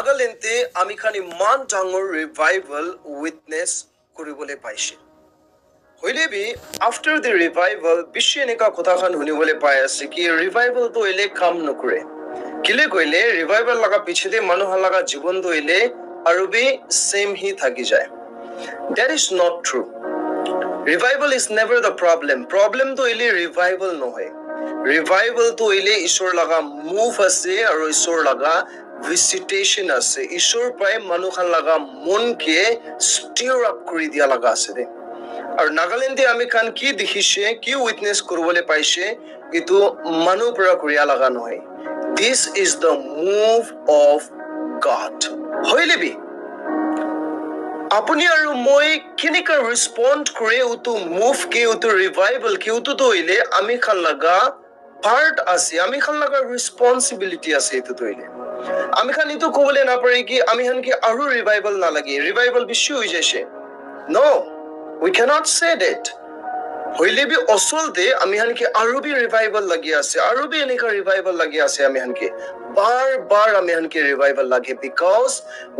নাগালেণ্ডে আমি খান ইমান ডাঙৰ ৰিভাইভেল উইটনেছ কৰিবলৈ পাইছে হইলে বি আফটাৰ দ্য ৰিভাইভেল বিশ্ব এনেকা কথাখন শুনিবলৈ পাই আছে কি ৰিভাইভেলটো এলে কাম নকৰে কিলে কইলে ৰিভাইভেল লগা পিছতে মানুহ লগা জীৱনটো এলে আৰু বি সেম হি থাকি যায় that is not true revival is never the problem to ele revival নহয় revival to ele ishor laga move ase aru ishor laga visitation ase ishor pai manukhan laga mon ke stir up kori dia laga ase de aru Nagaland ami khan ki dekhise ki witness koribole paise itu manu pura koriya laga নহয় this is the move of God hoile bi আপুনি আৰু মই কেনেকা ৰেসপন্ড কৰে উটো move কে উটো revival কে উটো তইলে আমি খান লাগা part আছে আমি খান লাগা ৰেসপন্সিবিলিটি আছে এটো তইলে আমি খান ইটো কবলে না পাৰি কি আমি হান কি আৰু ৰিভাইভেল না লাগে ৰিভাইভেল বেছি হৈ যাইছে নো উই ক্যানট সে দ্যাট হইলে বি অসলতে আমি হান কি আৰু বি ৰিভাইভেল লাগি আছে আৰু বি এনেকা ৰিভাইভেল লাগি আছে আমি হান কি bar আমি হানকে রিভাইভাল লাগে because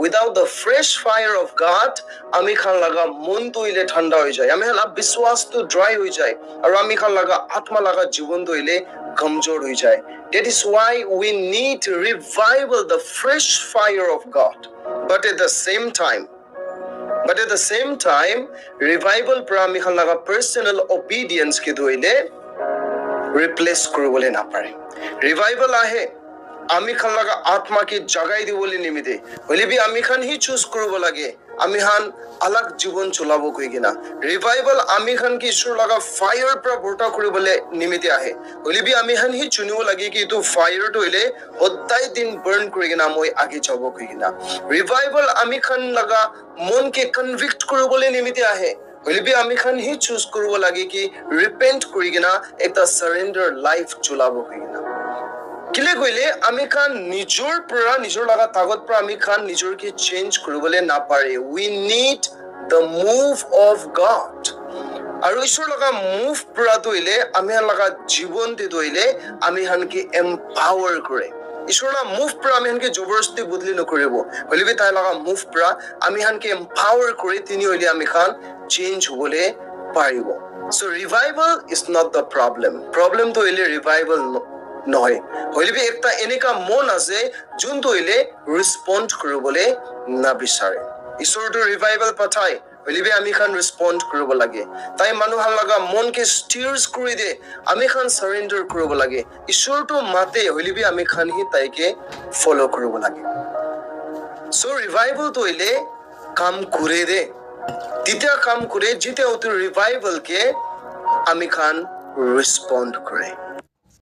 without the fresh fire of God আমি খান লাগা মন তো ইলে ঠান্ডা হয়ে যায় আমি হালা বিশ্বাস তো ড্রাই হয়ে যায় আর আমি খান লাগা আত্মা লাগা জীবন তো ইলে কমজোর হয়ে যায় that is why we need revival the fresh fire of God but at the same time revival pra আমি খান লাগা personal obedience কে দইলে replace করবলে না পারে revival আহে আমি খান লাগা আত্মা কি জাগাই দিবলে নিমিতে হইলে বি আমি খান হি চুজ করব লাগে আমি হান আলাগ জীবন চলাবো কই কিনা রিভাইভাল আমি খান কি ঈশ্বর লাগা ফায়ার প্রা ভোটা কৰিবলে নিমিতে আহে হইলে বি আমি হান হি চুনিব লাগে কি তো ফায়ার তো হইলে সদায় দিন বার্ন কৰি কিনা মই আগে যাব কই কিনা ৰিভাইভাল আমি খান লাগা মন কে কনভিক্ট কৰিবলে নিমিতে আহে হইলে বি আমি খান হি চুজ কৰব লাগে কি ৰিপেন্ট কৰি কিনা এটা সাৰেন্ডাৰ লাইফ চলাবো কই কিনা কিলে কইলে আমি খান নিজৰ পৰা নিজৰ লাগা তাগত পৰা আমি খান নিজৰ কি চেঞ্জ কৰিবলে না পাৰে we need the move of God আৰু ঈশ্বৰ লাগা মুভ পৰা দইলে আমি লাগা জীবন দি দইলে আমি হান কি এম্পাৱাৰ কৰে ঈশ্বৰ লাগা মুভ পৰা আমি হান কি জবৰদস্তি বদলি নকৰিব হলিবি তাই লাগা মুভ পৰা আমি হান কি এম্পাৱাৰ কৰি তিনি হইলে আমি খান চেঞ্জ হবলে পাৰিব so revival is not the problem তো হইলে revival নহয় হইলে একটা এনেকা মন আছে যোনটো হইলে রেসপন্ড কৰিবলে না বিচাৰে ঈশ্বৰটো ৰিভাইভেল পঠাই হইলে আমি খান ৰেসপন্ড কৰিব লাগে তাই মানুহ লাগা মন কে স্টিৰস কৰি দে আমি খান সাৰেন্ডাৰ কৰিব লাগে ঈশ্বৰটো মাতে হইলে আমি খান হি তাইকে ফলো কৰিব লাগে সো ৰিভাইভেল তো হইলে কাম কৰে দে তিতা কাম কৰে জিতে উত ৰিভাইভেল কে আমি খান ৰেসপন্ড কৰে